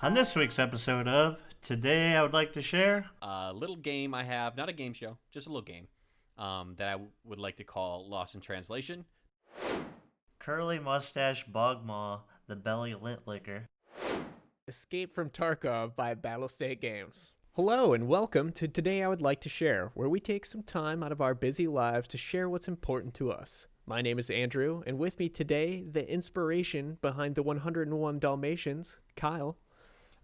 On this week's episode of Today I Would Like to Share, A little game I have, not a game show, just a little game that I would like to call Lost in Translation. Curly Mustache Bogmaw, the Belly Lint Licker. Escape from Tarkov by Battlestate Games. Hello and welcome to Today I Would Like to Share, where we take some time out of our busy lives to share what's important to us. My name is Andrew, and with me today, the inspiration behind the 101 Dalmatians, Kyle.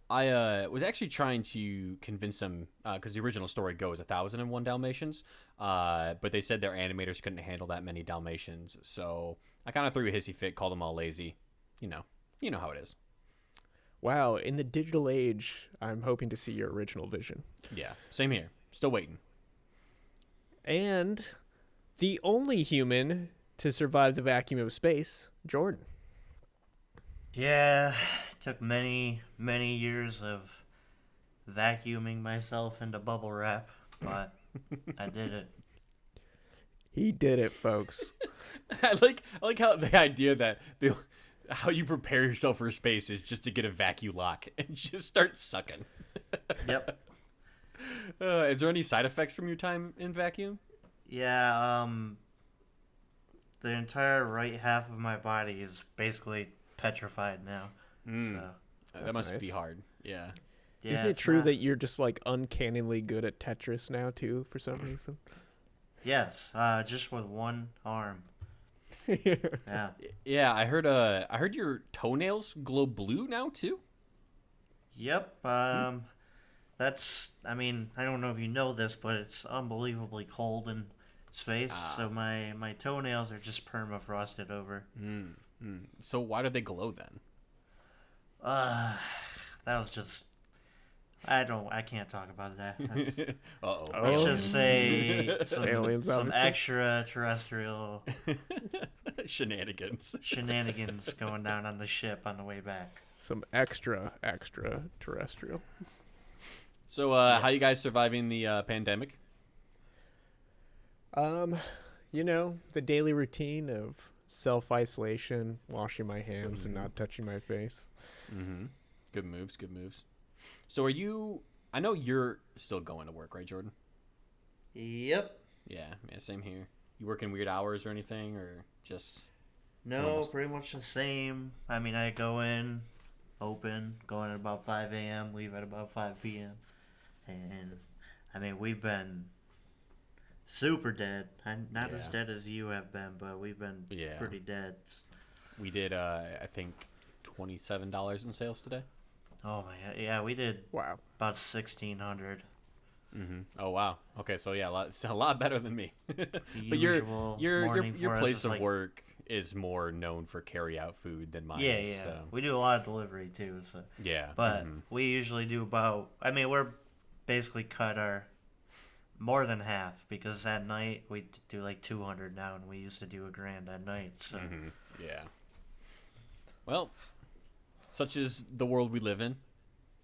I was actually trying to convince them, because the original story goes 1,001 Dalmatians, but they said their animators couldn't handle that many Dalmatians, so I kind of threw a hissy fit, called them all lazy. You know how it is. Wow, in the digital age, I'm hoping to see your original vision. Yeah, same here. Still waiting. And the only human to survive the vacuum of space, Jordan. Yeah, took many years of vacuuming myself into bubble wrap, but I did it. He did it, folks. I like how the idea that how you prepare yourself for space is just to get a vacuum lock and just start sucking. Yep. Is there any side effects from your time in vacuum? Yeah, the entire right half of my body is basically petrified now. So, That must nice. be hard. Yeah. yeah, Isn't it it's true not- that you're just like uncannily good at Tetris now too, for some reason? Yes, just with one arm. Yeah. Yeah, I heard your toenails glow blue now too. Yep. I mean, I don't know if you know this, but it's unbelievably cold in space, so my toenails are just permafrosted over. So why do they glow then? That was just. I can't talk about that. Uh-oh. Let's just say Aliens, some obviously. extraterrestrial Shenanigans. shenanigans going down on the ship on the way back. Some extra terrestrial. So how you guys surviving the pandemic? The daily routine of self-isolation, washing my hands and not touching my face. Mm-hmm. Good moves. So I know you're still going to work, right, Jordan? Yep. Yeah, same here. You working weird hours or anything, or just... No, Normal. pretty much the same. I mean, I go in, open, go in at about 5 a.m., leave at about 5 p.m. And, I mean, we've been super dead. Not as Yeah. dead as you have been, but we've been Yeah. pretty dead. We did, I think, $27 in sales today. Oh, my God. Yeah, we did Wow. about 1,600. Mm-hmm. Oh wow. Okay, so yeah, a lot better than me. The But usual morning your for us place is of like- work is more known for carry out food than mine. Yeah, is, yeah. So. We do a lot of delivery, too. So. Yeah. But mhm. we usually do about, I mean, we're basically cut our more than half because at night we do like 200 now and we used to do $1,000 at night. So Yeah. Well, such is the world we live in.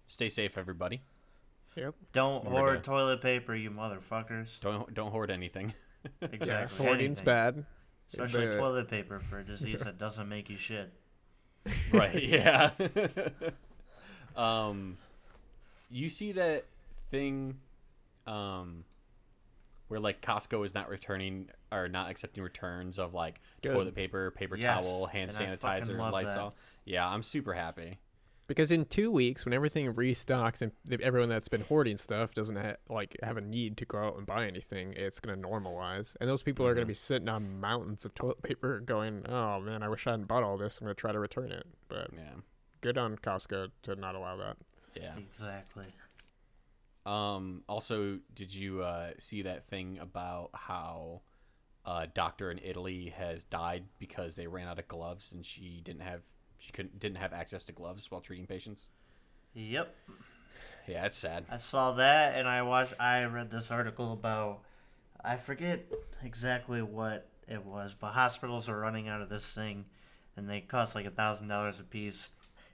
Stay safe, everybody. Yep. don't We're hoard gonna- toilet paper, you motherfuckers. Don't hoard anything. Exactly. Yeah, hoarding's anything. bad. Especially The- toilet paper for a disease that doesn't make you shit. Right. Yeah. You see that thing, where like Costco is not returning or not accepting returns of like Good. toilet paper, paper Yes, towel, hand and I fucking sanitizer, love Lysol. that. Yeah, I'm super happy. Because in 2 weeks, when everything restocks and everyone that's been hoarding stuff doesn't have a need to go out and buy anything, it's going to normalize. And those people are going to be sitting on mountains of toilet paper going, oh man, I wish I hadn't bought all this. I'm going to try to return it. But Yeah. good on Costco to not allow that. Yeah. Exactly. Also, did you see that thing about how a doctor in Italy has died because they ran out of gloves and she didn't have access to gloves while treating patients? Yep. Yeah, it's sad. I saw that and I read this article about, I forget exactly what it was, but hospitals are running out of this thing and they cost like $1,000 a piece.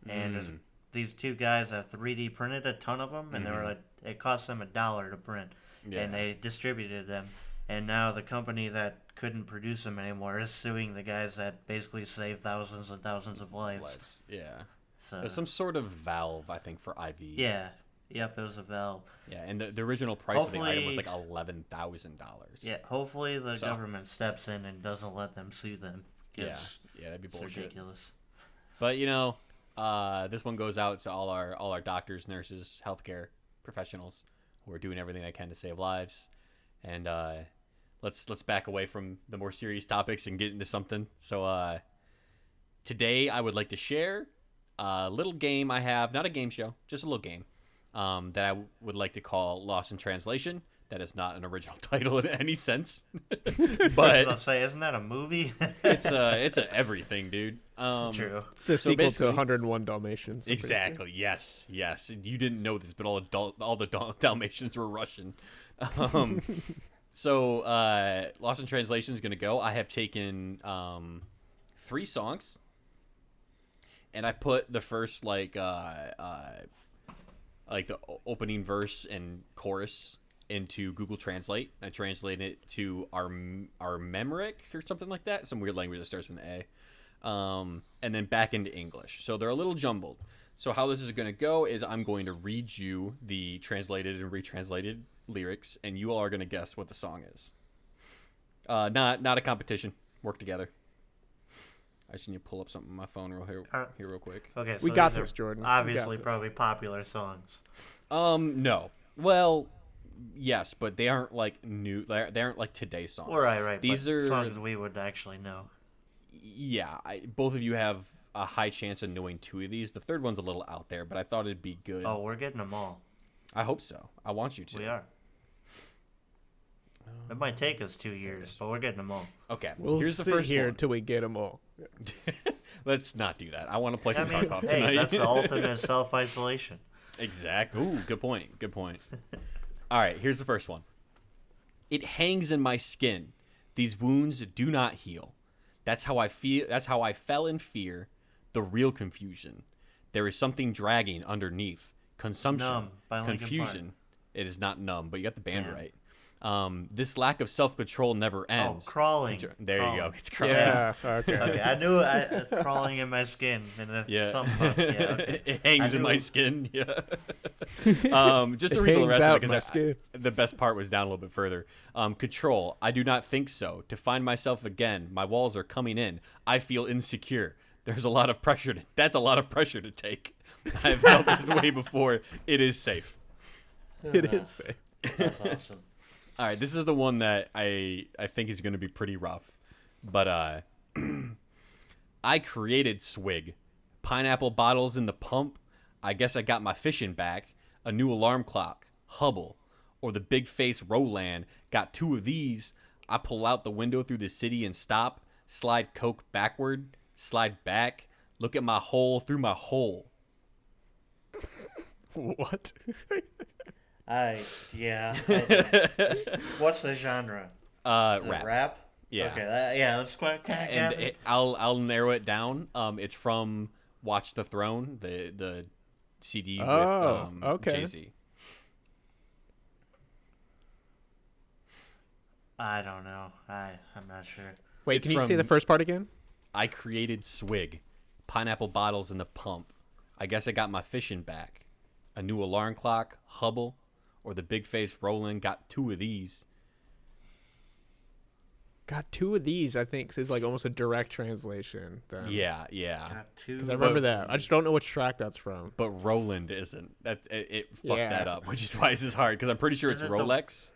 And there's these two guys that 3D printed a ton of them, and they were like, it cost them $1 to print, Yeah. and they distributed them. And now the company that couldn't produce them anymore is suing the guys that basically saved thousands and thousands of lives. Yeah. So There's some sort of valve, I think, for IVs. yeah, yep, it was a valve. Yeah, and the original price of the item was Hopefully- like $11,000. Yeah, hopefully the So- government steps in and doesn't let them sue them. 'Cause Yeah, that'd be it's bullshit. ridiculous. But this one goes out to all our doctors, nurses, healthcare professionals who are doing everything they can to save lives. And let's back away from the more serious topics and get into something. So today I would like to share a little game I have, not a game show, just a little game that I would like to call Lost in Translation. That is not an original title in any sense, but I'm saying, isn't that a movie? it's a everything, dude. True. It's the So sequel to basically- 101 Dalmatians. I'm pretty sure. Exactly. Yes. Yes. You didn't know this, but all the Dalmatians were Russian. So Lost in Translation is gonna go. I have taken 3 songs, and I put the first like the opening verse and chorus into Google Translate. I translated it to Armenic or something like that, some weird language that starts with an A. And then back into English. So they're a little jumbled. So how this is going to go is I'm going to read you the translated and retranslated lyrics, and you all are going to guess what the song is. Not a competition. Work together. I just need to pull up something on my phone here real quick. Okay, so We got these are this, Jordan. We Obviously, got this. probably popular songs. No. Well, yes, but they aren't like new. They aren't like today's songs. Right. These but are songs we would actually know. Yeah, both of you have a high chance of knowing 2 of these. The third one's a little out there, but I thought it'd be good. Oh, we're getting them all. I hope so. I want you to. We are. It might take us 2 years, but we're getting them all. Okay, We'll here's the sit first here one. until we get them all. Let's not do that. I want to play I some mean, Tarkov hey, tonight. that's the ultimate self-isolation. Exact. Ooh, good point. Good point. All right, here's the first one. It hangs in my skin. These wounds do not heal. That's how I feel. That's how I fell in fear. The real confusion. There is something dragging underneath. Consumption. Numb by Linkin Confusion. It is not numb, but you got the band Damn. right. This lack of self-control never Oh, ends. crawling. There you go. Crawling. It's crawling. Yeah. Okay. Okay, I knew crawling in my skin. And Yeah. Okay. It hangs I in my knew- skin. Yeah. Just to It read the hangs rest out of it my because skin. the best part was down a little bit further. Control. I do not think so. To find myself again. My walls are coming in. I feel insecure. There's a lot of pressure. That's a lot of pressure to take. I've felt this way before. It is safe. It is safe. That's awesome. All right, this is the one that I think is going to be pretty rough. But I created Swig. Pineapple bottles in the pump. I guess I got my fishing back. A new alarm clock. Hubble. Or the big face Roland. Got 2 of these. I pull out the window through the city and stop. Slide Coke backward. Slide back. Look at my hole through my hole. What? Yeah. What's the genre? Is Rap. it rap? Yeah. Okay. Yeah. That's quite kind And of. I'll narrow it down. It's from Watch the Throne, the CD Oh, with okay. Jay-Z. I don't know. I'm not sure. Wait, It's can you say the from- first part again? I created Swig, pineapple bottles in the pump. I guess I got my fishing back. A new alarm clock, Hubble, or the big face Roland. Got 2 of these. Got 2 of these, I think, is like almost a direct translation. Yeah. Got 2. Because I remember that. I just don't know which track that's from. But Roland isn't. It fucked Yeah. that up, which is why this is hard. Because I'm pretty sure Is it's it the- Rolex.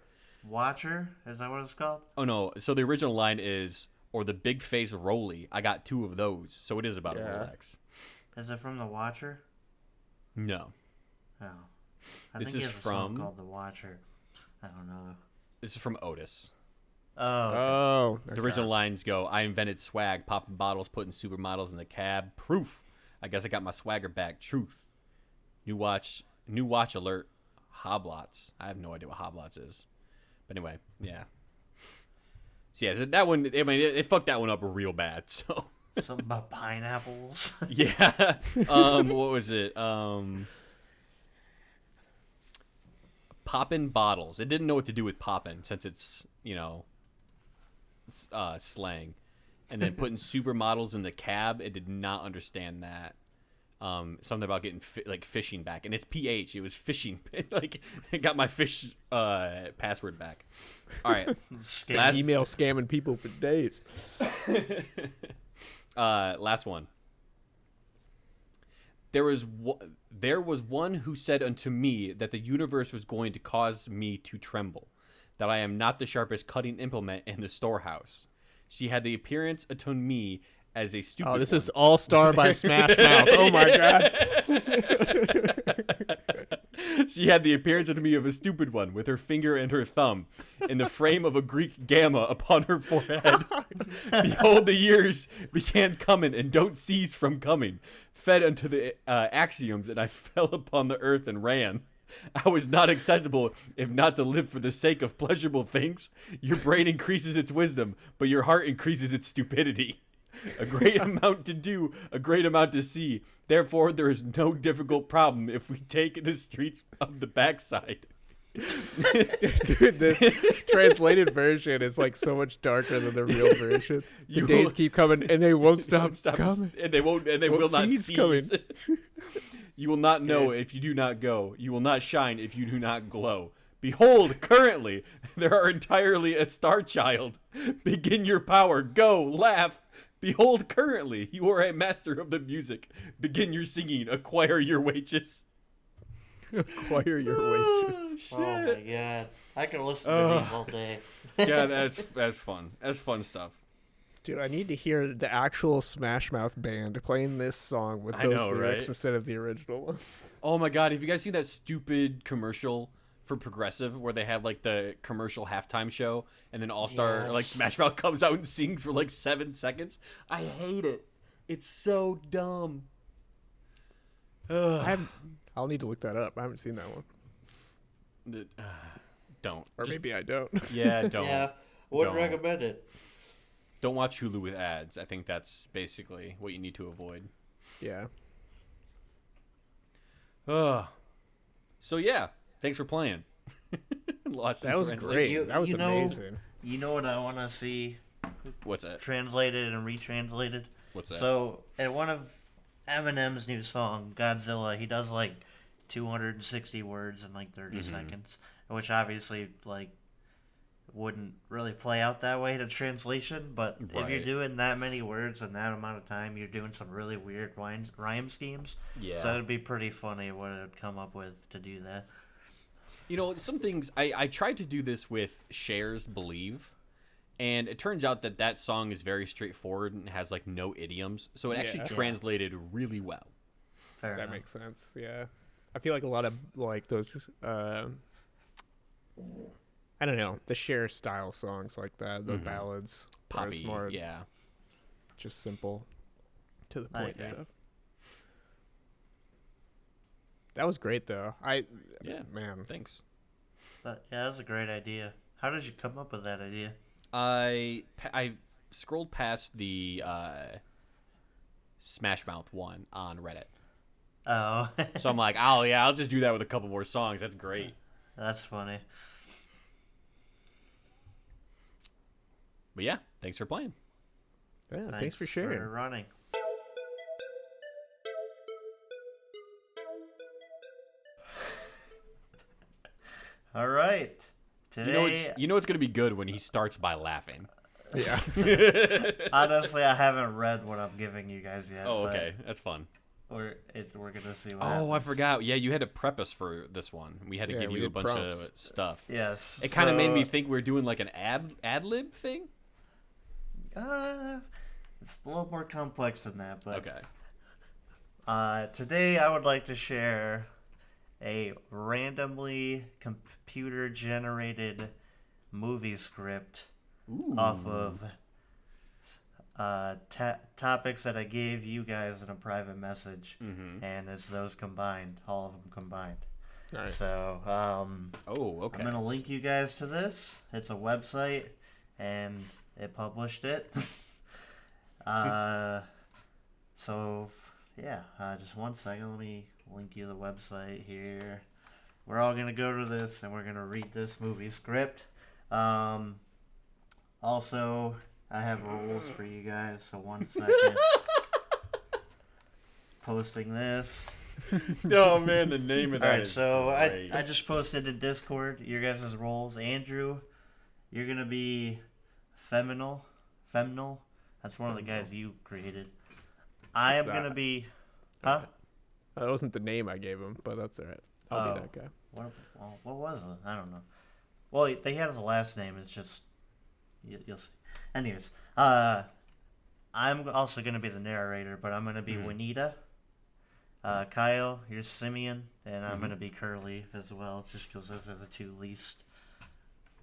Watcher? Is that what it's called? Oh no! So the original line is, "Or the big face Roly. I got 2 of those." So it is about a Yeah. Rolex. Is it from The Watcher? No, Oh. I This think he is has a song from- called The Watcher. I don't know. this is from Otis. Oh. Okay. Oh. The original lines go, "I invented swag, popping bottles, putting supermodels in the cab. Proof. I guess I got my swagger back. Truth. New watch alert. Hoblots. I have no idea what Hoblots is. But anyway, yeah. So yeah, so that one. I mean, it fucked that one up real bad. So Something about pineapples. yeah. What was it? Poppin' bottles. It didn't know what to do with poppin' since it's slang. And then putting supermodels in the cab. It did not understand that. something about getting like fishing back, and it's PH. It was fishing. Like it got my fish password back. All right, last Email scamming people for days. last one. There was one who said unto me that the universe was going to cause me to tremble, that I am not the sharpest cutting implement in the storehouse. She had the appearance unto me as a stupid. Oh, this one. is All Star by Smash Mouth. Oh my god. She had the appearance unto me of a stupid one, with her finger and her thumb, in the frame of a Greek gamma upon her forehead. Behold, the years began coming, and don't cease from coming. Fed unto the axioms, and I fell upon the earth and ran. I was not acceptable if not to live for the sake of pleasurable things. Your brain increases its wisdom, but your heart increases its stupidity. A great amount to do, a great amount to see. Therefore, there is no difficult problem if we take the streets of the backside. Dude, this translated version is like so much darker than the real version. The You days will- keep coming and they won't stop, Stop- coming. and they won't, and they Won't will not cease cease. coming. You will not know if you do not go. You will not shine if you do not glow. Behold, currently, there are entirely a star child. Begin your power. Go, laugh. Behold, currently, you are a master of the music. Begin your singing. Acquire your wages. Acquire your wages. Oh my god. I can listen to these all day. Yeah, that's fun. That's fun stuff. Dude, I need to hear the actual Smash Mouth band playing this song with I those know, lyrics right? instead of the original ones. Oh my god, have you guys seen that stupid commercial for Progressive where they have like the commercial halftime show and then All Star Yes. like Smash Mouth comes out and sings for like 7 seconds? I hate it. It's so dumb. Ugh. I'll need to look that up. I haven't seen that one. Don't. Or Just- maybe I don't. yeah, don't. Yeah, wouldn't Don't. recommend it. Don't watch Hulu with ads. I think that's basically what you need to avoid. Yeah. Ugh. So yeah, thanks for playing. Lost in That was Translation. great. You- That was you know- amazing. You know what I want to see What's that? translated and retranslated? What's that? So, in one of Eminem's new song, Godzilla, he does like 260 words in like 30 seconds, which obviously like wouldn't really play out that way to translation, but if you're Right. doing that many words in that amount of time, you're doing some really weird rhyme schemes. Yeah. So it'd be pretty funny what it would come up with to do that. You know, some things I tried to do this with Cher's Believe, and it turns out that song is very straightforward and has like no idioms, so it actually Yeah. translated really well. Fair That enough. makes sense. Yeah. I feel like a lot of like those I don't know, the Cher style songs like that, the ballads, where it's Poppy, more yeah. just simple to the I point agree. stuff. That was great though. Yeah. Man. Thanks. Yeah, that's a great idea. How did you come up with that idea? I scrolled past the Smash Mouth one on Reddit, Oh, so I'm like, oh yeah, I'll just do that with a couple more songs. That's great. that's funny. But yeah, thanks for playing. Yeah, thanks for sharing. running. All right. Today, You know it's gonna be good when he starts by laughing. Yeah. honestly, I haven't read what I'm giving you guys yet. Oh, but okay, that's fun. We're gonna see what. Oh, I happens. forgot. Yeah, you had to prep us for this one. We had to Yeah, give we you a did bunch prompts. of stuff. Yes. It kind of made me so, think we were doing like an ad lib thing. It's a little more complex than that, but Okay. Today I would like to share a randomly computer-generated movie script Ooh. off of topics that I gave you guys in a private message, and it's those combined, all of them combined. Nice. So Oh, okay. I'm gonna link you guys to this. It's a website, and it published it. So yeah, just 1 second. Let me link you the website here. We're all gonna go to this, and we're gonna read this movie script. Also, I have rules for you guys. So 1 second. posting this. Oh man, the name of that Alright, is so great. I just posted to Discord your guys' roles. Andrew, you're gonna be Feminal. Feminal. That's one of the guys you created. I am What's gonna that? be Huh? That wasn't the name I gave him, but that's all right. I'll be Oh. that guy. What was it? I don't know. Well, they had his last name. It's just you'll see. Anyways, I'm also gonna be the narrator, but I'm gonna be Juanita. Kyle, you're Simeon, and I'm gonna be Curly as well, just because those are the two least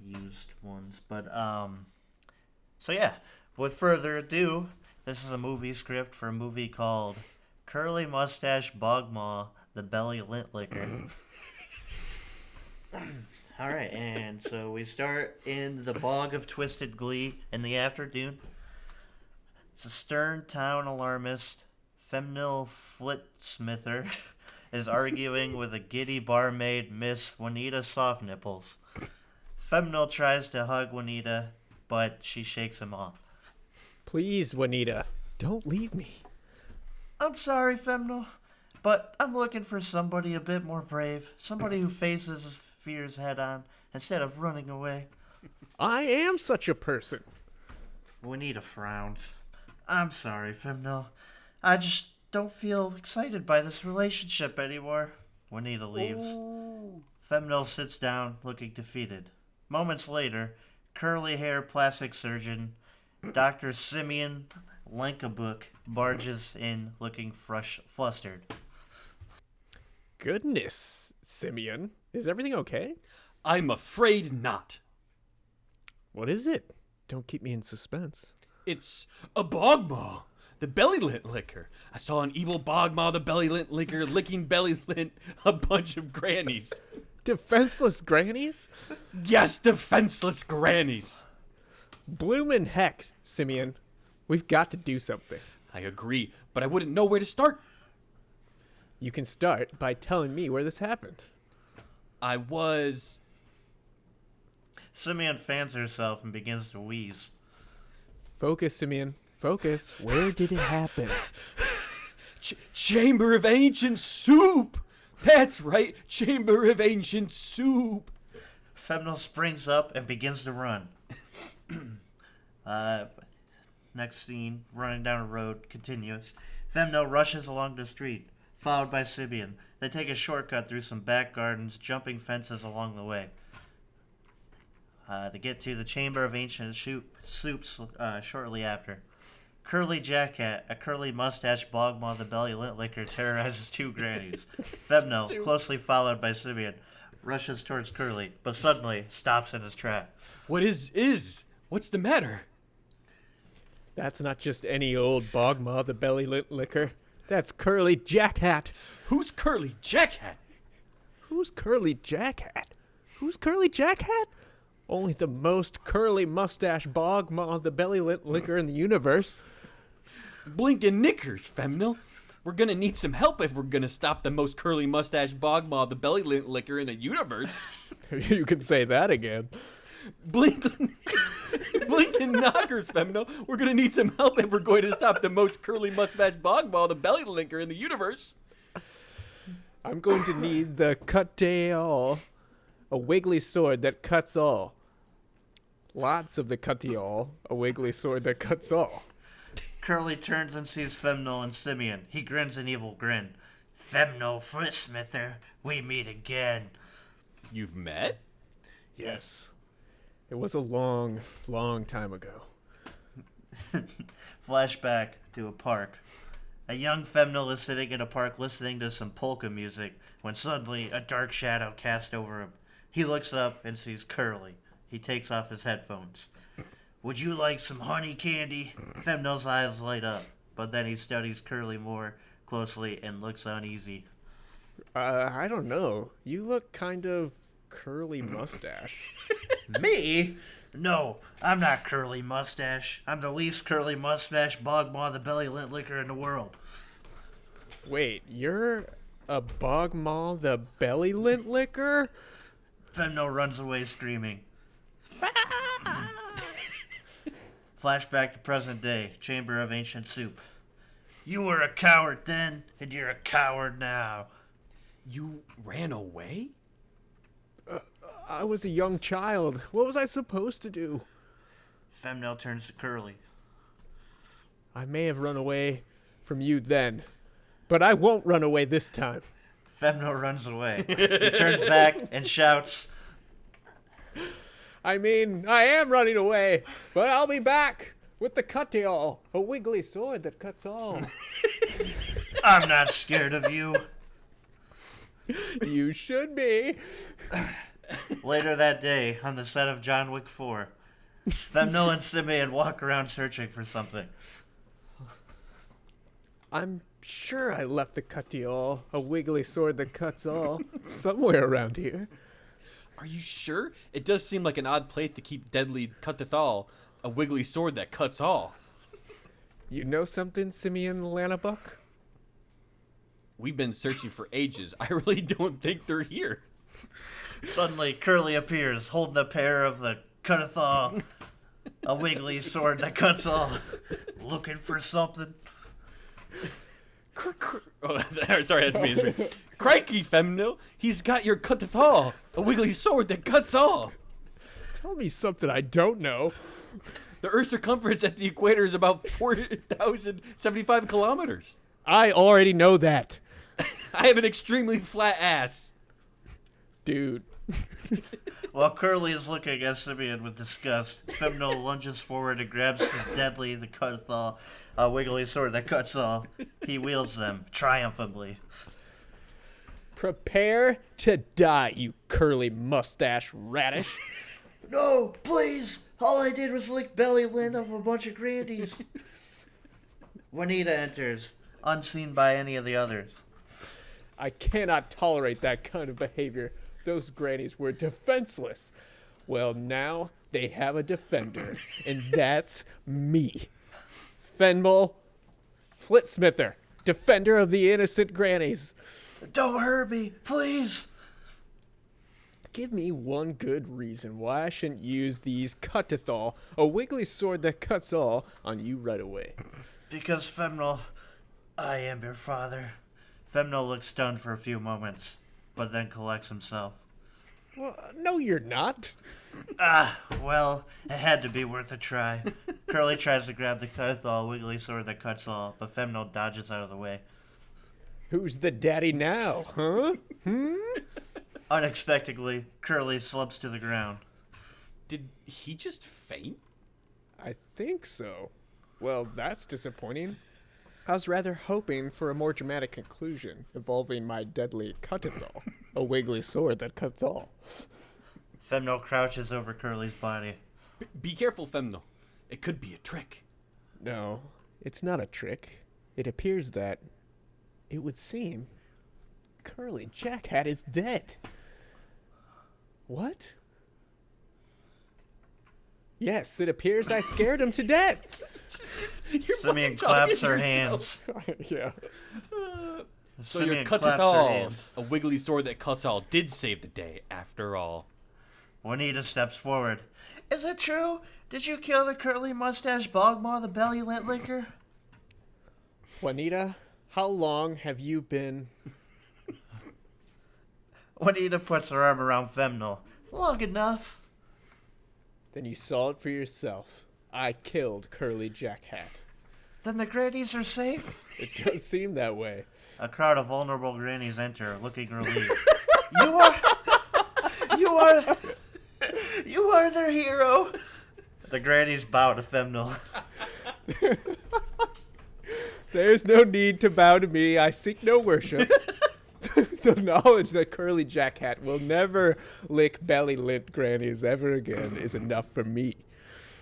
used ones. But so yeah. With further ado, this is a movie script for a movie called Curly Mustache Bogmaw, the Belly Lint Licker. Alright, and so we start in the bog of twisted glee in the afternoon. It's a stern town alarmist, Femnil Flitsmither, is arguing with a giddy barmaid, Miss Juanita Softnipples. Femnil tries to hug Juanita, but she shakes him off. Please, Juanita, don't leave me. I'm sorry, Femnil, but I'm looking for somebody a bit more brave. Somebody who faces his fears head on instead of running away. I am such a person. Juanita frowns. I'm sorry, Femnil. I just don't feel excited by this relationship anymore. Juanita leaves. Femnil sits down, looking defeated. Moments later, curly hair plastic surgeon Dr. Simeon Lankabuk barges in, looking flustered. Goodness, Simeon. Is everything okay? I'm afraid not. What is it? Don't keep me in suspense. It's a bogmaw, the belly lint licker. I saw an evil bogmaw, the belly lint licker, licking belly lint a bunch of grannies. Defenseless grannies? Yes, defenseless grannies. Bloomin' heck, Simeon. We've got to do something. I agree, but I wouldn't know where to start. You can start by telling me where this happened. I was... Simeon fans herself and begins to wheeze. Focus, Simeon. Focus. Where did it happen? Chamber of Ancient Soup! That's right, Chamber of Ancient Soup! Femnil springs up and begins to run. Next scene, running down a road, continuous. Femnil rushes along the street, followed by Simeon. They take a shortcut through some back gardens, jumping fences along the way. They get to the Chamber of Ancient Soups shortly after. Curly Jackhat, a curly mustache bogmaw, the belly lint licker, terrorizes two grannies. Femnil, closely followed by Simeon, rushes towards Curly, but suddenly stops in his track. What is? What's the matter? That's not just any old bogmaw, the belly lint licker. That's Curly Jackhat. Who's Curly Jackhat? Who's Curly Jackhat? Who's Curly Jackhat? Only the most curly mustache bogmaw, the belly lint licker in the universe. Blinkin' knickers, Femnil. We're gonna need some help if we're gonna stop the most curly mustache bogmaw, the belly lint licker in the universe. You can say that again. Blinkin' knockers, Femnil. We're gonna need some help if we're going to stop the most curly mustache bogmaw, the belly linker in the universe. I'm going to need the cut-all, a wiggly sword that cuts all. Lots of the cut-all, a wiggly sword that cuts all. Curly turns and sees Femnil and Simeon. He grins an evil grin. Femnil Flitsmither, we meet again. You've met? Yes. It was a long, long time ago. Flashback to a park. A young Femnil is sitting in a park listening to some polka music when suddenly a dark shadow casts over him. He looks up and sees Curly. He takes off his headphones. Would you like some honey candy? Femnil's eyes light up, but then he studies Curly more closely and looks uneasy. I don't know. You look kind of curly mustache. Me? No, I'm not Curly Mustache. I'm the least curly mustache bogmaw the belly lint licker in the world. Wait, you're a bogmaw the belly lint licker? Femnil runs away screaming. Flashback to present day, Chamber of Ancient Soup. You were a coward then, and you're a coward now. You ran away? I was a young child. What was I supposed to do? Femnel turns to Curly. I may have run away from you then, but I won't run away this time. Femnel runs away. He turns back and shouts, I mean, I am running away, but I'll be back with the cutiol, a wiggly sword that cuts all. I'm not scared of you. You should be. Later that day, on the set of John Wick 4, Femnel and Simeon walk around searching for something. I'm sure I left the cutiol, a wiggly sword that cuts all, somewhere around here. Are you sure? It does seem like an odd place to keep deadly Cutthall, a wiggly sword that cuts all. You know something, Simeon Lanabuck? We've been searching for ages. I really don't think they're here. Suddenly, Curly appears, holding a pair of the Cutathal, a wiggly sword that cuts all. Looking for something? Oh, sorry, that's me. Crikey, Femnil! He's got your Cutthall, a wiggly sword that cuts all. Tell me something I don't know. The Earth's circumference at the equator is about 4,075 kilometers. I already know that, I have an extremely flat ass. dude. While Curly is looking at Simeon with disgust, Femnel lunges forward and grabs his deadly, the Cutathal, a wiggly sword that cuts all. He wields them triumphantly. Prepare to die, you curly mustache radish. No, please! All I did was lick belly lint of a bunch of grandies. Juanita enters, unseen by any of the others. I cannot tolerate that kind of behavior. Those grannies were defenseless. Well, now they have a defender, and that's me. Fenmel Flitsmither, defender of the innocent grannies. Don't hurt me, please! Give me one good reason why I shouldn't use these Cutathal, a wiggly sword that cuts all, on you right away. Because Femnel, I am your father. Femnel looks stunned for a few moments, but then collects himself. Well, no, you're not. Well, it had to be worth a try. Curly tries to grab the Cutathal, wiggly sword that cuts all, but Femnel dodges out of the way. Who's the daddy now, huh? Unexpectedly, Curly slumps to the ground. Did he just faint? I think so. Well, that's disappointing. I was rather hoping for a more dramatic conclusion involving my deadly Cutathal, a wiggly sword that cuts all. Femnel crouches over Curly's body. Be careful, Femnil. It could be a trick. No, it's not a trick. It appears that, it would seem, Curly Jackhat is dead. What? Yes, it appears I scared him to death. Simeon claps her hands. Yeah. So your Simeon claps her Cutthall, hands. a wiggly sword that cuts all, did save the day after all. Juanita steps forward. Is it true? Did you kill the curly mustache Bogmaw, the belly lint licker? Juanita, how long have you been... Juanita puts her arm around Femnel. Long enough. Then you saw it for yourself. I killed Curly Jackhat. Then the grannies are safe? It does seem that way. A crowd of vulnerable grannies enter, looking relieved. You are their hero. The grannies bow to Femnel. There's no need to bow to me. I seek no worship. The knowledge that Curly Jackhat will never lick belly lint grannies ever again is enough for me.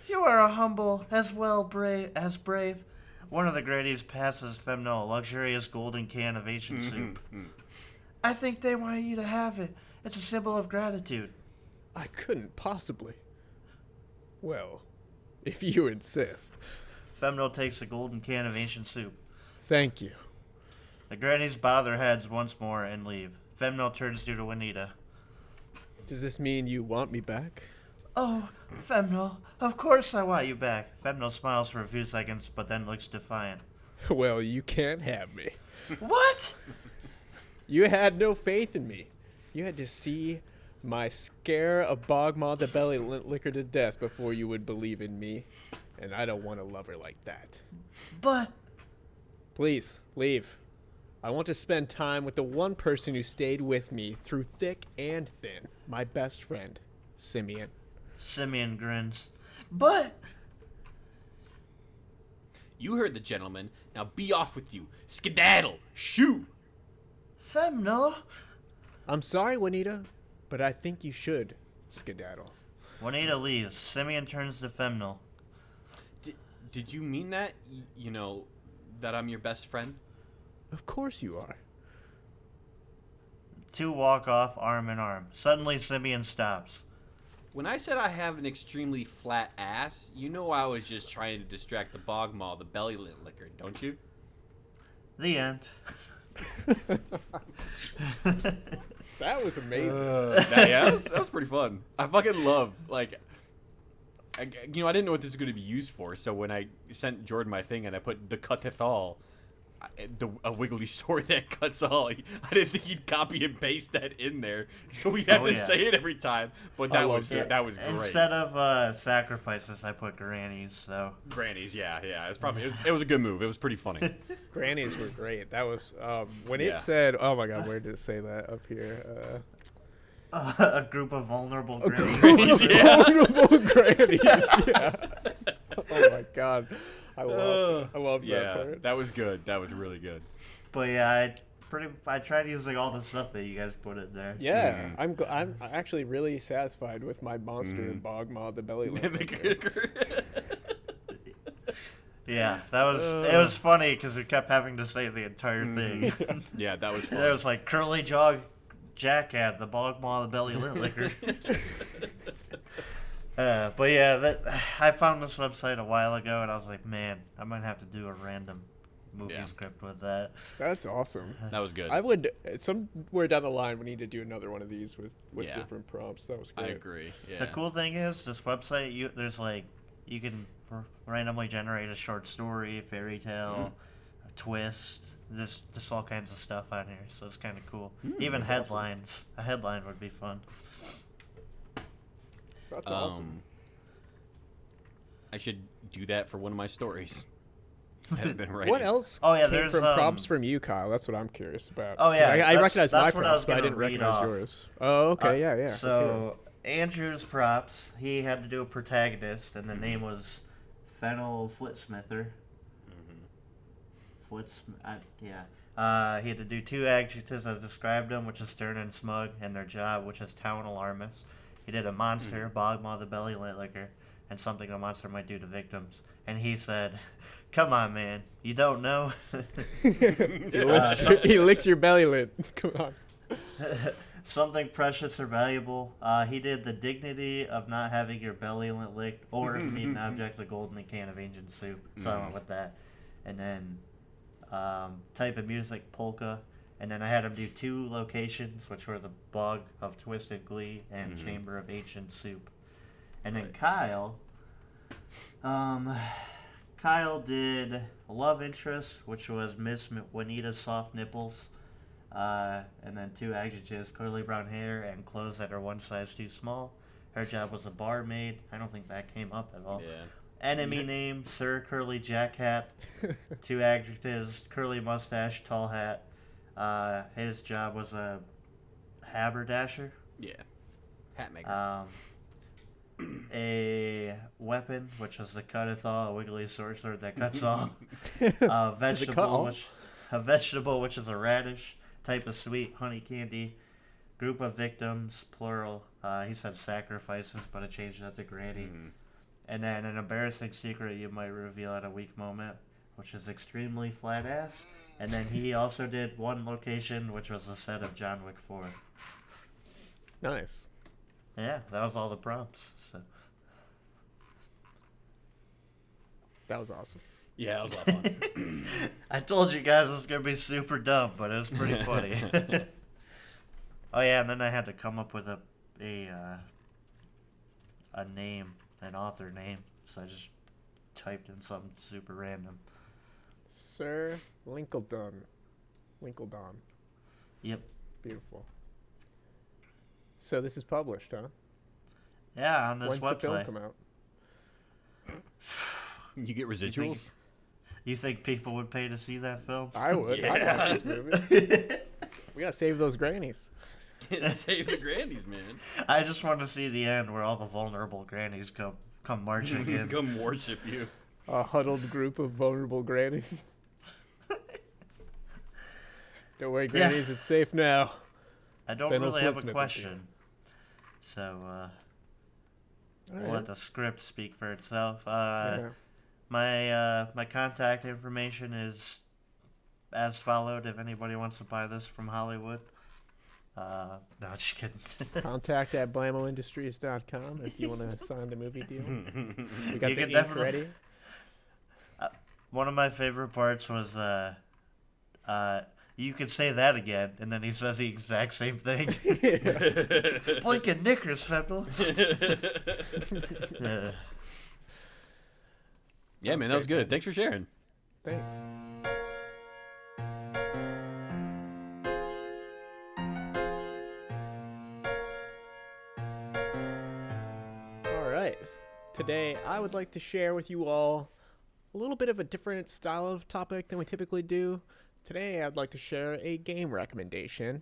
You are a humble as well as brave. One of the grannies passes Femnel a luxurious golden can of Asian soup. I think they want you to have it. It's a symbol of gratitude. I couldn't possibly. Well, if you insist. Femnel takes a golden can of ancient soup. Thank you. The grannies bow their heads once more and leave. Femnel turns to Juanita. Does this mean you want me back? Oh, Femnel, of course I want you back. Femnel smiles for a few seconds, but then looks defiant. Well, you can't have me. What? You had no faith in me. You had to see my scare a Bogmaw the Belly Licker to death before you would believe in me. And I don't want a lover like that. But Please, leave. I want to spend time with the one person who stayed with me through thick and thin. My best friend, Simeon. Simeon grins. But You heard the gentleman. Now be off with you. Skedaddle. Shoo. Femno. I'm sorry, Juanita, but I think you should skedaddle. Juanita leaves. Simeon turns to Femnal. Did you mean that? You know, that I'm your best friend? Of course you are. Two walk off arm in arm. Suddenly, Simeon stops. When I said I have an extremely flat ass, you know I was just trying to distract the Bogmaw, the belly licker, don't you? The end. That was amazing. That was pretty fun. I fucking love, like, I didn't know what this was going to be used for, so when I sent Jordan my thing and I put the cutteth all, a wiggly sword that cuts all, I didn't think he'd copy and paste that in there, so we'd have to say it every time, but that was great. Instead of sacrifices, I put grannies, so. Grannies, yeah, it was a good move. It was pretty funny. Grannies were great. That was, when it Yeah. said, oh my god, where did it say that up here? A group of vulnerable grannies. Vulnerable grannies, yeah. Oh my god. I love that part. That was good. That was really good. But yeah, I tried using all the stuff that you guys put in there. Yeah, I'm actually really satisfied with my monster and Bogmaw the Belly Licker. Yeah, it was funny because we kept having to say the entire thing. Yeah, that was fun. There was like curly jaw Jackad, the Bogmaw, the belly licker. But yeah, I found this website a while ago, and I was like, man, I might have to do a random movie script with that. That's awesome. That was good. I would somewhere down the line we need to do another one of these with Yeah. different prompts. That was I great. agree. Yeah. The cool thing is, this website, you can randomly generate a short story, a fairy tale, a twist. There's all kinds of stuff on here, so it's kind of cool. Even that's headlines. A headline would be fun. That's awesome. I should do that for one of my stories. that have been writing. What else Oh, yeah, came there's, from prompts from you, Kyle? That's what I'm curious about. Oh, yeah, 'Cause I that's- recognize my that's what I was prompts, but I gonna didn't read recognize off. yours. Oh, okay, yeah. Let's hear it. So Andrew's props, he had to do a protagonist, and the name was Fennel Flitsmither. He had to do two adjectives that described him, which is stern and smug, and their job, which is town alarmist. He did a monster, Bogmaw the belly licker, and something a monster might do to victims. And he said, "Come on, man, you don't know." He licked your belly lid. Come on. Something precious or valuable. He did the dignity of not having your belly licked, or if you need an object, a golden can of ancient soup. So I went with that. And then type of music, polka. And then I had him do two locations, which were the Bog of Twisted Glee and Chamber of Ancient Soup. And then Kyle did love interest, which was Miss Juanita's soft nipples. And then two adjectives, curly brown hair and clothes that are one size too small. Her job was a barmaid. I don't think that came up at all. Yeah. Enemy name, Sir Curly Jack Hat. Two adjectives, curly mustache, tall hat. His job was a haberdasher. Yeah. Hat maker. A weapon, which was the cutteth-all, a wiggly sword that cuts all. A vegetable, which is a radish. Type of sweet, honey candy. Group of victims, plural. He said sacrifices, but I changed that to granny. And then an embarrassing secret you might reveal at a weak moment, which is extremely flat ass. And then he also did one location, which was the set of John Wick 4. Nice. Yeah, that was all the prompts. So. That was awesome. Yeah, that was a lot of fun. I told you guys it was going to be super dumb, but it was pretty funny. Oh, yeah, and then I had to come up with a name, an author name. So I just typed in something super random. Sir Linkledon. Linkledon. Yep. Beautiful. So this is published, huh? Yeah, on this When's the film website. come out? You get residuals. You think people would pay to see that film? I would. I'd Yeah. watch this movie. We gotta save those grannies. Save the grannies, man. I just want to see the end where all the vulnerable grannies come marching in. Come worship you. A huddled group of vulnerable grannies. Don't worry, Yeah. grannies. It's safe now. I don't Fennel really have a Flint's question, so we'll let the script speak for itself. Yeah. My contact information is as followed. If anybody wants to buy this from Hollywood, no, just kidding. Contact at blamoindustries.com if you want to sign the movie deal. We got You the can ink definitely- ready. One of my favorite parts was you could say that again, and then he says the exact same thing. Blinking knickers, Fennel. Yeah, man, that was great, good. Thanks for sharing. Thanks. All right. Today, I would like to share with you all a little bit of a different style of topic than we typically do. Today, I'd like to share a game recommendation.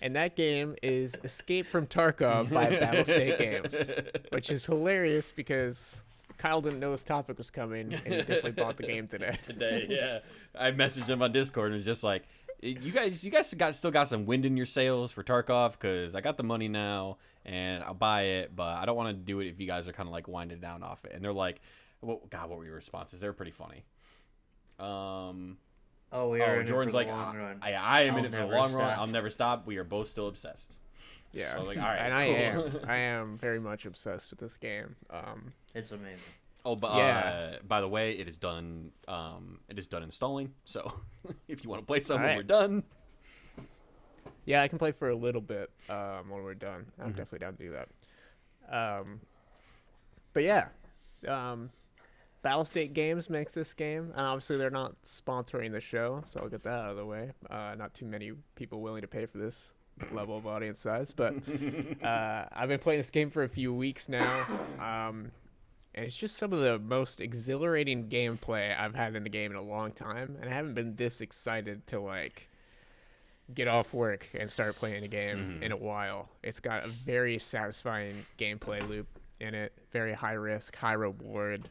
And that game is Escape from Tarkov by Battlestate Games, which is hilarious because Kyle didn't know this topic was coming, and he definitely bought the game today. Today, yeah. I messaged him on Discord and was just like, you guys still got some wind in your sails for Tarkov, because I got the money now and I'll buy it, but I don't want to do it if you guys are kind of like winding down off it. And they're like, well, God, what were your responses? They were pretty funny. Oh, we are in Jordan's it for like, the long run. I am I'll in it for the never long run. stop. I'll never stop. We are both still obsessed. Yeah, So I was like, all right, and cool. I am very much obsessed with this game. It's amazing. Oh, but Yeah. by the way, it is done. It is done installing. So if you want to play some when Alright. we're done, Yeah, I can play for a little bit when we're done. I'm definitely down to do that. But yeah, Battlestate Games makes this game, and obviously they're not sponsoring the show, so I'll get that out of the way. Not too many people willing to pay for this level of audience size, but I've been playing this game for a few weeks now, and it's just some of the most exhilarating gameplay I've had in a game in a long time, and I haven't been this excited to like get off work and start playing a game in a while. It's got a very satisfying gameplay loop in it, very high risk, high reward,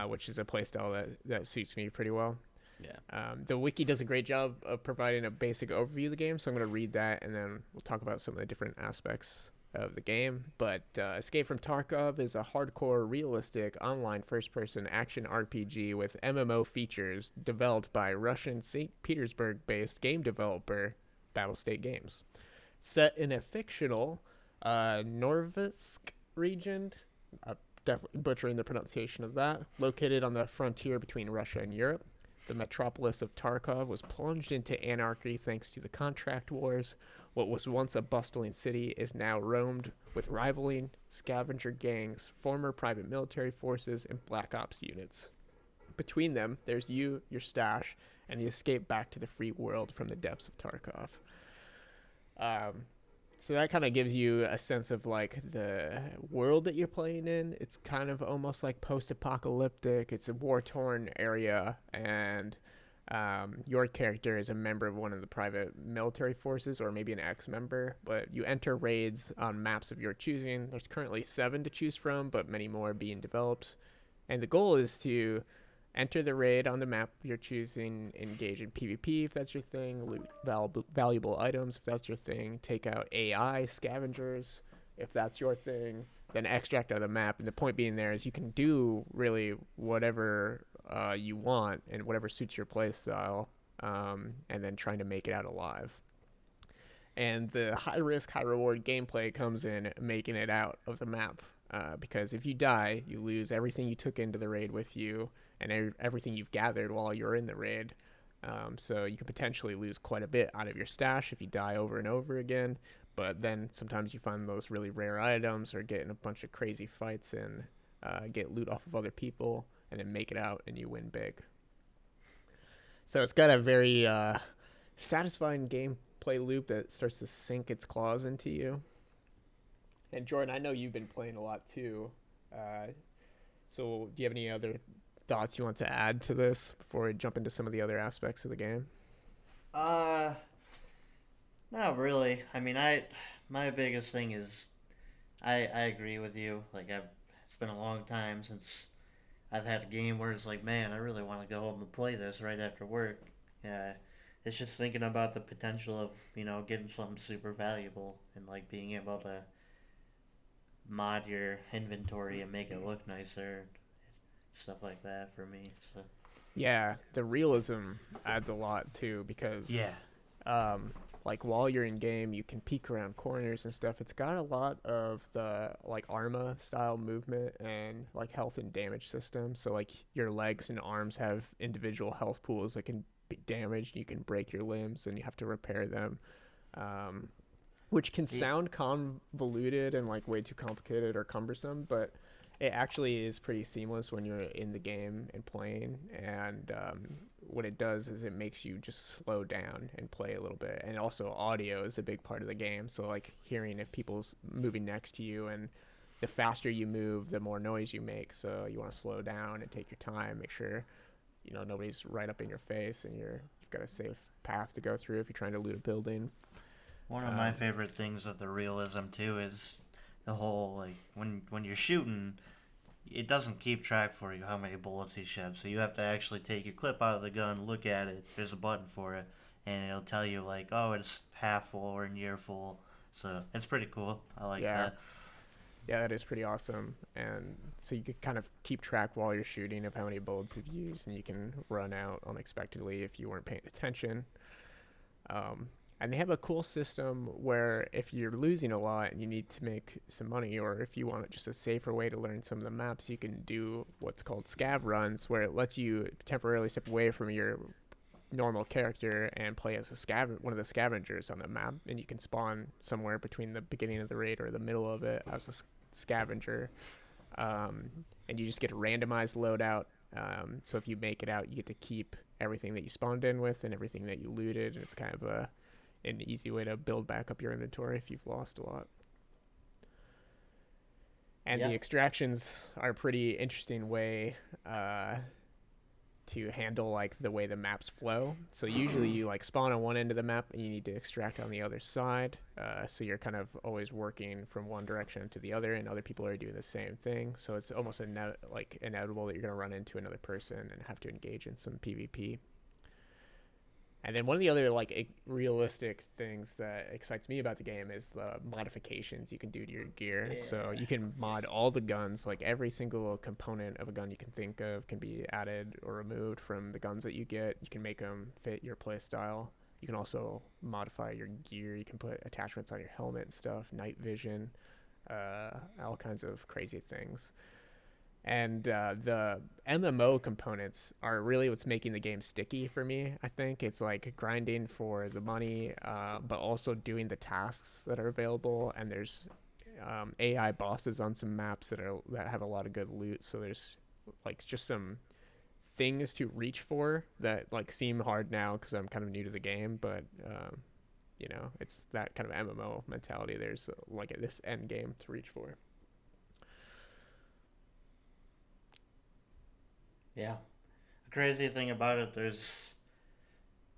which is a playstyle that suits me pretty well. yeah. The wiki does a great job of providing a basic overview of the game, so I'm going to read that and then we'll talk about some of the different aspects of the game. But Escape from Tarkov is a hardcore, realistic, online first-person action RPG with MMO features developed by Russian St. Petersburg-based game developer Battlestate Games. Set in a fictional Norilsk region, definitely butchering the pronunciation of that, located on the frontier between Russia and Europe. The metropolis of Tarkov was plunged into anarchy thanks to the contract wars. What was once a bustling city is now roamed with rivaling scavenger gangs, former private military forces, and black ops units. Between them, there's you, your stash, and the escape back to the free world from the depths of Tarkov. So that kind of gives you a sense of like the world that you're playing in. It's kind of almost like post-apocalyptic. It's a war-torn area, and your character is a member of one of the private military forces, or maybe an ex-member. But you enter raids on maps of your choosing. There's currently 7 to choose from, but many more are being developed. And the goal is to enter the raid on the map you're choosing, engage in PvP if that's your thing, loot valuable items if that's your thing, take out AI scavengers if that's your thing, then extract out of the map. And the point being there is you can do really whatever you want and whatever suits your play style, and then trying to make it out alive. And the high risk, high reward gameplay comes in making it out of the map, because if you die, you lose everything you took into the raid with you and everything you've gathered while you're in the raid. So you could potentially lose quite a bit out of your stash if you die over and over again. But then sometimes you find those really rare items or get in a bunch of crazy fights and get loot off of other people and then make it out and you win big. So it's got a very satisfying gameplay loop that starts to sink its claws into you. And Jordan, I know you've been playing a lot too. So do you have any other thoughts you want to add to this before we jump into some of the other aspects of the game? Uh, Not really. I mean, my biggest thing is I agree with you. Like it's been a long time since I've had a game where it's like, man, I really want to go home and play this right after work. Yeah, it's just thinking about the potential of getting something super valuable and like being able to mod your inventory and make it look nicer, stuff like that for me. So Yeah, the realism adds a lot too because yeah, like while you're in game, you can peek around corners and stuff. It's got a lot of the like Arma style movement and like health and damage system. So like your legs and arms have individual health pools that can be damaged. You can break your limbs and you have to repair them, which can sound convoluted and like way too complicated or cumbersome, but it actually is pretty seamless when you're in the game and playing. And what it does is it makes you just slow down and play a little bit. And also audio is a big part of the game. So like hearing if people's moving next to you, and the faster you move, the more noise you make. So you want to slow down and take your time, make sure nobody's right up in your face, and you've got a safe path to go through if you're trying to loot a building. one of my favorite things of the realism too is the whole like when you're shooting, it doesn't keep track for you how many bullets you shed. So you have to actually take your clip out of the gun, look at it. There's a button for it, and it'll tell you like, oh, it's half full or near full. So it's pretty cool. I like that. Yeah, that is pretty awesome. And so you could kind of keep track while you're shooting of how many bullets you've used, and you can run out unexpectedly if you weren't paying attention. And they have a cool system where if you're losing a lot and you need to make some money, or if you want just a safer way to learn some of the maps, you can do what's called scav runs, where it lets you temporarily step away from your normal character and play as one of the scavengers on the map, and you can spawn somewhere between the beginning of the raid or the middle of it as a scavenger, and you just get a randomized loadout. So if you make it out, you get to keep everything that you spawned in with and everything that you looted, and it's kind of an easy way to build back up your inventory if you've lost a lot. And the extractions are a pretty interesting way to handle like the way the maps flow. So usually you like spawn on one end of the map and you need to extract on the other side. So you're kind of always working from one direction to the other, and other people are doing the same thing. So it's almost inevitable that you're going to run into another person and have to engage in some PvP. And then one of the other realistic things that excites me about the game is the modifications you can do to your gear. Yeah. So you can mod all the guns, like every single component of a gun you can think of can be added or removed from the guns that you get. You can make them fit your play style. You can also modify your gear. You can put attachments on your helmet and stuff, night vision, all kinds of crazy things. And the MMO components are really what's making the game sticky for me. I think it's like grinding for the money, but also doing the tasks that are available. And there's AI bosses on some maps that have a lot of good loot. So there's like just some things to reach for that like seem hard now because I'm kind of new to the game, but it's that kind of MMO mentality. There's like this end game to reach for. Yeah. The crazy thing about it, there's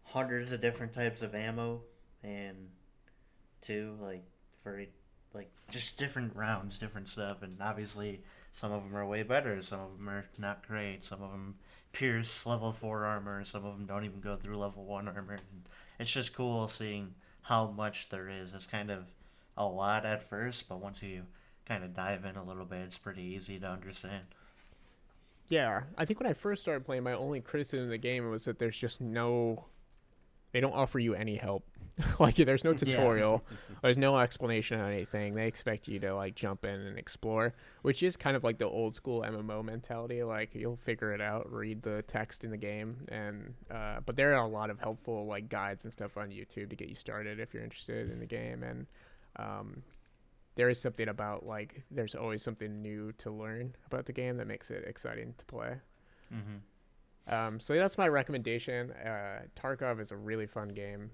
hundreds of different types of ammo, and for just different rounds, different stuff, and obviously some of them are way better, some of them are not great, some of them pierce level 4 armor, some of them don't even go through level 1 armor. And it's just cool seeing how much there is. It's kind of a lot at first, but once you kind of dive in a little bit, it's pretty easy to understand. Yeah, I think when I first started playing, my only criticism of the game was that they don't offer you any help. Like, there's no tutorial, there's no explanation on anything. They expect you to like jump in and explore, which is kind of like the old school MMO mentality. Like, you'll figure it out, read the text in the game, and but there are a lot of helpful like guides and stuff on YouTube to get you started if you're interested in the game. And there is something about like there's always something new to learn about the game that makes it exciting to play. Mm-hmm. So that's my recommendation. Tarkov is a really fun game.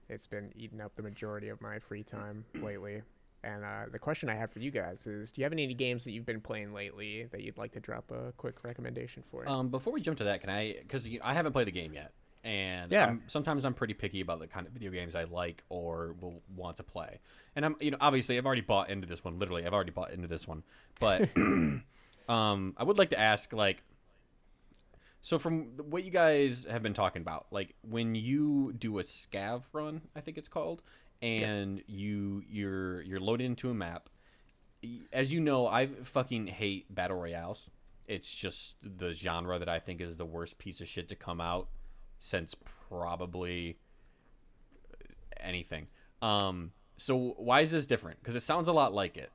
It's been eating up the majority of my free time lately. And the question I have for you guys is, do you have any games that you've been playing lately that you'd like to drop a quick recommendation for? Before we jump to that, can I? Because I haven't played the game yet, and Yeah. sometimes I'm pretty picky about the kind of video games I like or will want to play. And obviously I've already bought into this one. Literally, I've already bought into this one. But I would like to ask, like, so from what you guys have been talking about, like when you do a scav run, I think it's called, and you're loaded into a map. As you know, I fucking hate battle royales. It's just the genre that I think is the worst piece of shit to come out since probably anything. So why is this different? Because it sounds a lot like it,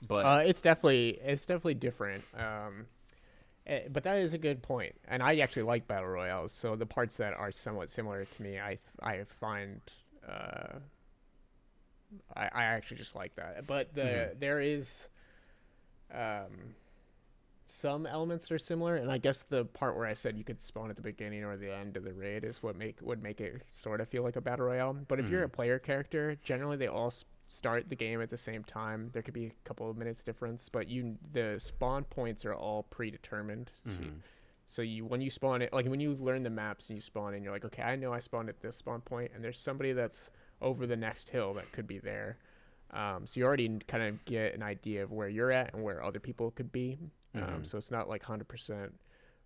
but It's definitely different. But that is a good point, and I actually like battle royales. So the parts that are somewhat similar to me, I find I actually just like that. But there is some elements that are similar, and I guess the part where I said you could spawn at the beginning or the end of the raid is what would make it sort of feel like a battle royale. But if you're a player character, generally they all start the game at the same time. There could be a couple of minutes difference, but the spawn points are all predetermined. So when you spawn it, like when you learn the maps and you spawn in, you're like, okay, I know I spawned at this spawn point, and there's somebody that's over the next hill that could be there. So you already kind of get an idea of where you're at and where other people could be. So it's not like 100%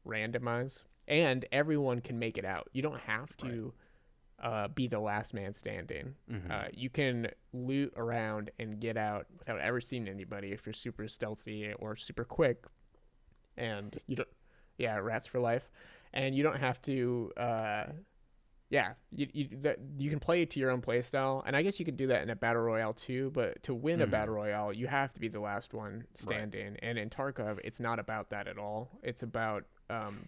randomized, and everyone can make it out. You don't have to be the last man standing. You can loot around and get out without ever seeing anybody if you're super stealthy or super quick. And you don't, rats for life. And you don't have to, you can play to your own play style. And I guess you could do that in a battle royale too. But to win a battle royale, you have to be the last one standing. Right. And in Tarkov, it's not about that at all. It's about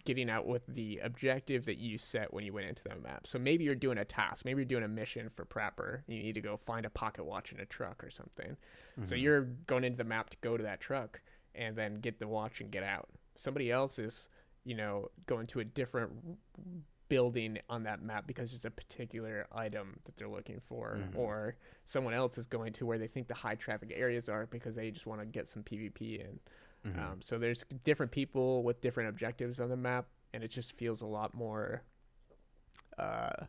getting out with the objective that you set when you went into the map. So maybe you're doing a task, maybe you're doing a mission for Prapor. You need to go find a pocket watch in a truck or something. So you're going into the map to go to that truck and then get the watch and get out. Somebody else is, going to a different building on that map because there's a particular item that they're looking for, or someone else is going to where they think the high traffic areas are because they just want to get some PvP in. So there's different people with different objectives on the map, and it just feels a lot more I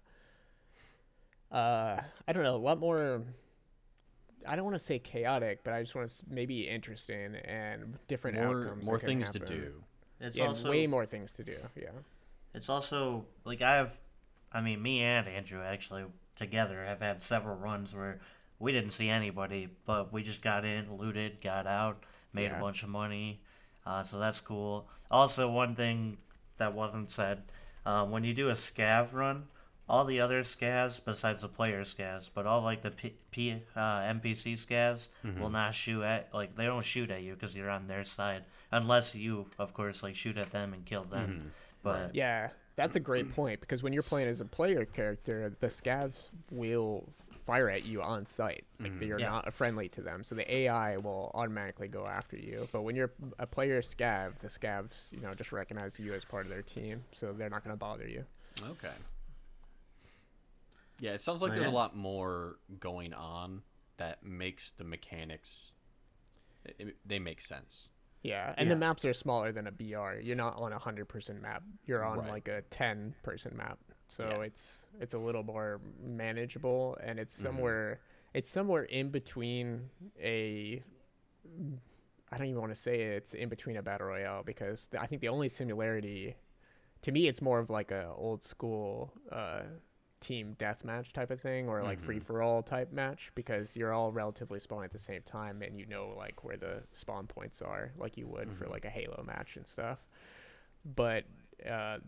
don't know, a lot more, I don't want to say chaotic, but I just want to maybe interesting and different outcomes. More things to do. It's yeah, also way more things to do. Yeah. It's also like me and Andrew actually together have had several runs where we didn't see anybody, but we just got in, looted, got out, made a bunch of money. So that's cool. Also, one thing that wasn't said, when you do a scav run, all the other scavs besides the player scavs, but all like the NPC scavs will not shoot at, like they don't shoot at you because you're on their side, unless you, of course, like shoot at them and kill them. But yeah, that's a great point, because when you're playing as a player character, the scavs will fire at you on sight. Like you're not friendly to them, so the AI will automatically go after you. But when you're a player scav, the scavs, just recognize you as part of their team, so they're not going to bother you. Okay. Yeah, it sounds like there's a lot more going on that makes the mechanics, they make sense. Yeah, and the maps are smaller than a BR. You're not on a 100% map. You're on like a 10-person map. So it's a little more manageable, and it's somewhere in between I don't even want to say it's in between a battle royale, because I think the only similarity to me, it's more of like a old school team deathmatch type of thing, or like free for all type match, because you're all relatively spawning at the same time, and like where the spawn points are, like you would for like a Halo match and stuff. But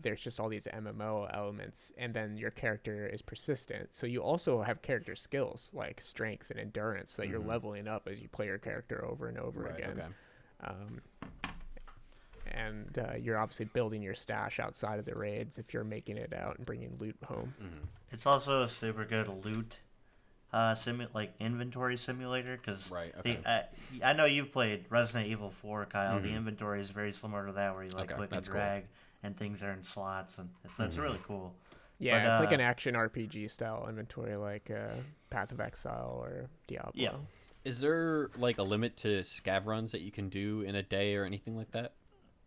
there's just all these MMO elements, and then your character is persistent, so you also have character skills like strength and endurance that you're leveling up as you play your character over and over again. And you're obviously building your stash outside of the raids if you're making it out and bringing loot home. It's also a super good loot like inventory simulator, because Right, okay. I know you've played Resident Evil 4, Kyle. The inventory is very similar to that, where you like Okay, click and that's cool. drag, and things are in slots, and it's really cool. Yeah, But, it's like an action RPG style inventory, like Path of Exile or Diablo. Yeah. Is there like a limit to scav runs that you can do in a day or anything like that?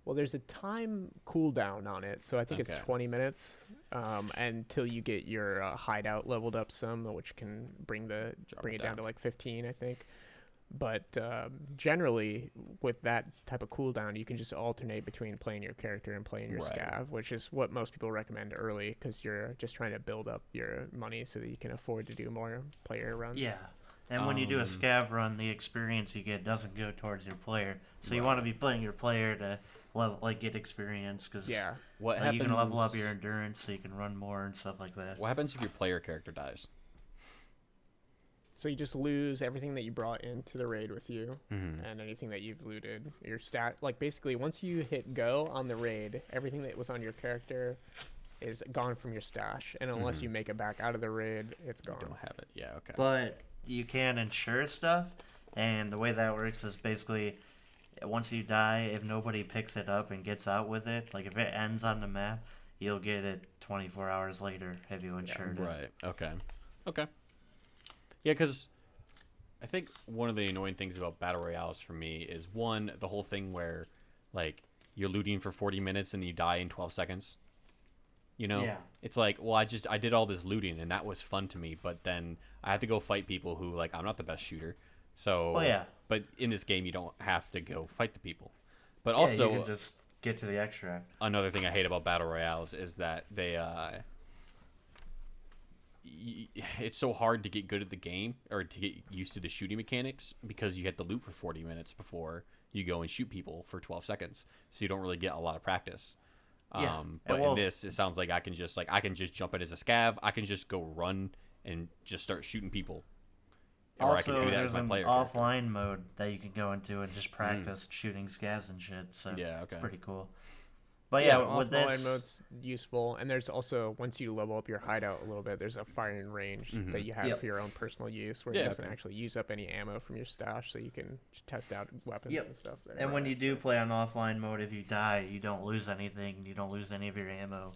Well, there's a time cooldown on it, so I think it's Okay. 20 minutes until you get your hideout leveled up some, which can bring Drop it it down down. to like 15, I think. But generally, with that type of cooldown, you can just alternate between playing your character and playing your Right. scav, which is what most people recommend early because you're just trying to build up your money so that you can afford to do more player runs. Yeah. And when you do a Um, scav run, the experience you get doesn't go towards your player. So you Right. want to be playing your player to get experience, because Yeah. What you happens? can level up your endurance so you can run more and stuff like that. What happens if your player character dies? So you just lose everything that you brought into the raid with you, Mm-hmm. and anything that you've looted. Your stat, like basically, once you hit go on the raid, everything that was on your character is gone from your stash, and unless you make it back out of the raid, it's gone. Don't have it. Yeah. Okay. But you can insure stuff, and the way that works is basically once you die, if nobody picks it up and gets out with it, like if it ends on the map, you'll get it 24 hours later if you insured it. Right. Okay. Okay. Yeah, because I think one of the annoying things about battle royales for me is one, the whole thing where like you're looting for 40 minutes and you die in 12 seconds. You know, Yeah. it's like, well, I did all this looting and that was fun to me, but then I had to go fight people who like I'm not the best shooter. So, Oh, yeah. But in this game, you don't have to go fight the people. But Yeah, also, you can just get to the extract. another thing I hate about battle royales is that they it's so hard to get good at the game or to get used to the shooting mechanics because you have to loot for 40 minutes before you go and shoot people for 12 seconds, so you don't really get a lot of practice. Yeah, But and well- in this, it sounds like I can just jump in as a scav. I can just go run and just start shooting people. Or I can Also, do that there's as my an player character. offline mode that you can go into and just practice shooting scavs and shit. So Yeah, okay. it's pretty cool. But Yeah, yeah, with offline this, mode's useful, and there's also once you level up your hideout a little bit, there's a firing range that you have Yep. for your own personal use, where Yeah, it doesn't okay. actually use up any ammo from your stash, so you can just test out weapons Yep. and stuff there. and when you do play on offline mode, if you die, you don't lose anything. You don't lose any of your ammo.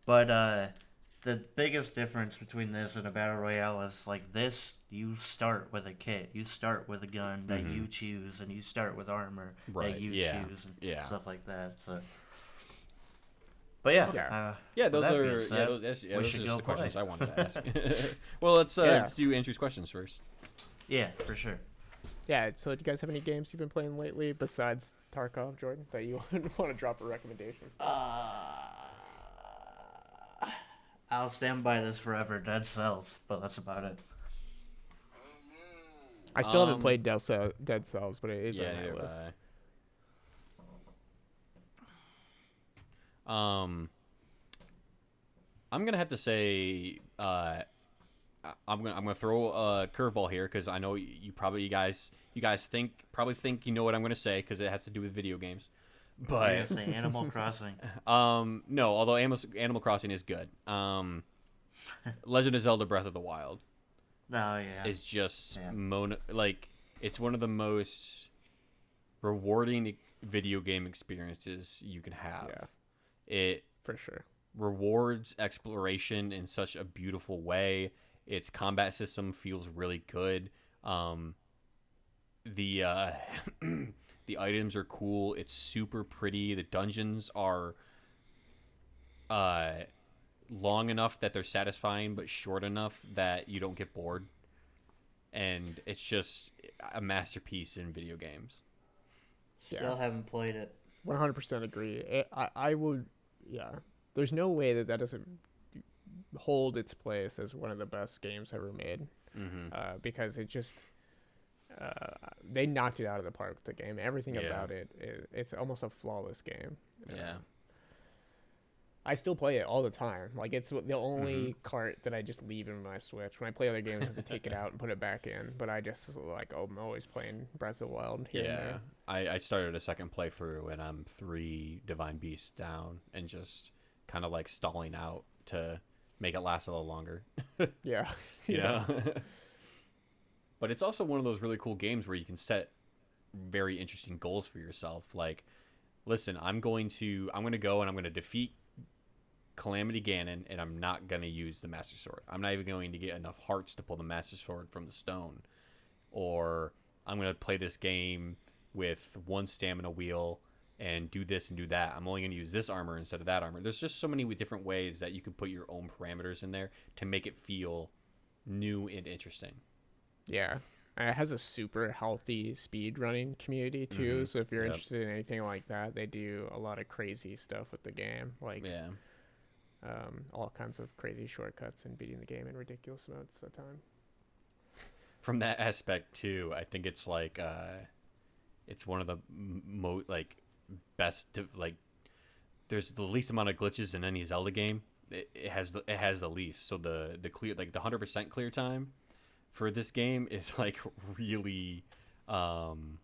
But the biggest difference between this and a battle royale is like this: you start with a kit, you start with a gun that you choose, and you start with armor Right, that you yeah, choose, and yeah. stuff like that. So, but yeah, Yeah. Yeah, with those that being are said, those we are should just go the questions play. I wanted to ask. Well, let's do Andrew's questions first. yeah, for sure. Yeah, so do you guys have any games you've been playing lately besides Tarkov, Jordan, that you want to drop a recommendation? I'll stand by this forever. Dead Cells, but that's about it. I still haven't played Dead Cells, but it is Yeah, on my neither have list. I'm gonna have to say I'm gonna throw a curveball here because I know you guys think you know what I'm gonna say because it has to do with video games. I'm But gonna say Animal Crossing. no, although Animal Crossing is good. Legend of Zelda: Breath of the Wild Oh yeah. is just Yeah. like it's one of the most rewarding video game experiences you can have. Yeah. It For sure. rewards exploration in such a beautiful way. Its combat system feels really good. The the items are cool. It's super pretty. The dungeons are long enough that they're satisfying, but short enough that you don't get bored. And it's just a masterpiece in video games. Still haven't played it. 100% agree. I would, yeah. There's no way that doesn't hold its place as one of the best games ever made. Because it just, they knocked it out of the park with the game. Everything Yeah. about it, it's almost a flawless game. Yeah. I still play it all the time. Like, it's the only cart that I just leave in my Switch. When I play other games, I have to take it out and put it back in. But I just, like, I'm always playing Breath of the Wild here and Yeah, there. I started a second playthrough and I'm 3 Divine Beasts down and just kind of like stalling out to make it last a little longer. Yeah. You know? But it's also one of those really cool games where you can set very interesting goals for yourself. Like, listen, I'm going to go and I'm going to defeat Calamity Ganon, and I'm not going to use the Master Sword. I'm not even going to get enough hearts to pull the Master Sword from the stone. Or I'm going to play this game with one stamina wheel and do this and do that. I'm only going to use this armor instead of that armor. There's just so many different ways that you can put your own parameters in there to make it feel new and interesting. Yeah. It has a super healthy speed running community too. Mhm. So if you're Yep. interested in anything like that, they do a lot of crazy stuff with the game, like Yeah. all kinds of crazy shortcuts and beating the game in ridiculous amounts of time. From that aspect too, I think it's like it's one of the best to like. There's the least amount of glitches in any Zelda game. It has the least. So the clear, like the 100% clear time for this game is like really long.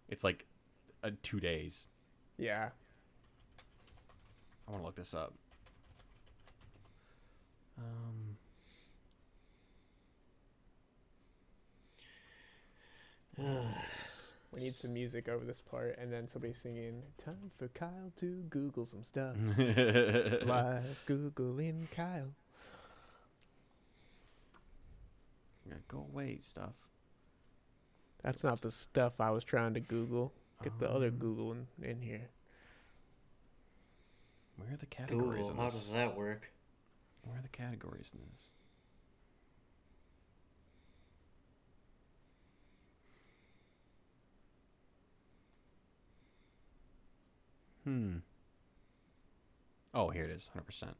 It's like 2 days. Yeah. I want to look this up. We need some music over this part, and then somebody singing, "Time for Kyle to Google some stuff." Live Googling Kyle. Yeah, go away, stuff. That's not the stuff I was trying to Google. Get the other Google in here. Where are the categories Google, in how this? does that work? Where are the categories in this? Oh, here it is, 100%.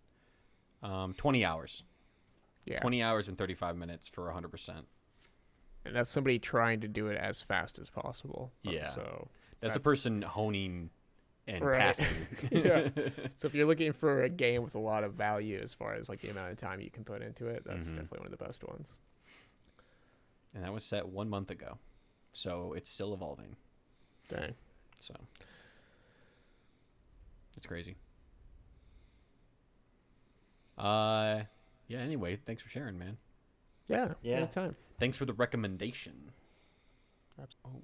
20 hours. Yeah. 20 hours and 35 minutes for 100%. And that's somebody trying to do it as fast as possible. Yeah. So That's a person honing and Right. pathing. Yeah. So if you're looking for a game with a lot of value as far as like the amount of time you can put into it, that's Mhm. definitely one of the best ones. And that was set 1 month ago. So it's still evolving. Dang. So it's crazy. Yeah, anyway, thanks for sharing, man. Yeah. Yeah. Anytime. Thanks for the recommendation. Abs- Oh,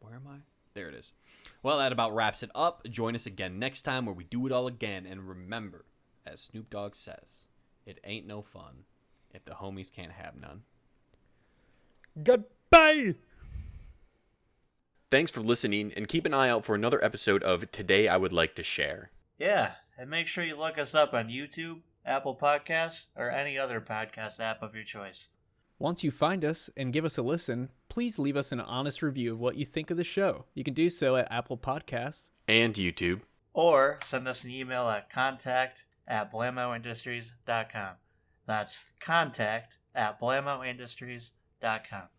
where am I? There it is. Well, that about wraps it up. Join us again next time where we do it all again. And remember, as Snoop Dogg says, it ain't no fun if the homies can't have none. Goodbye. Thanks for listening, and keep an eye out for another episode of Today I Would Like to Share. Yeah, and make sure you look us up on YouTube, Apple Podcasts, or any other podcast app of your choice. Once you find us and give us a listen, please leave us an honest review of what you think of the show. You can do so at Apple Podcasts. And YouTube. Or send us an email at contact@blamoindustries.com. That's contact@blamoindustries.com.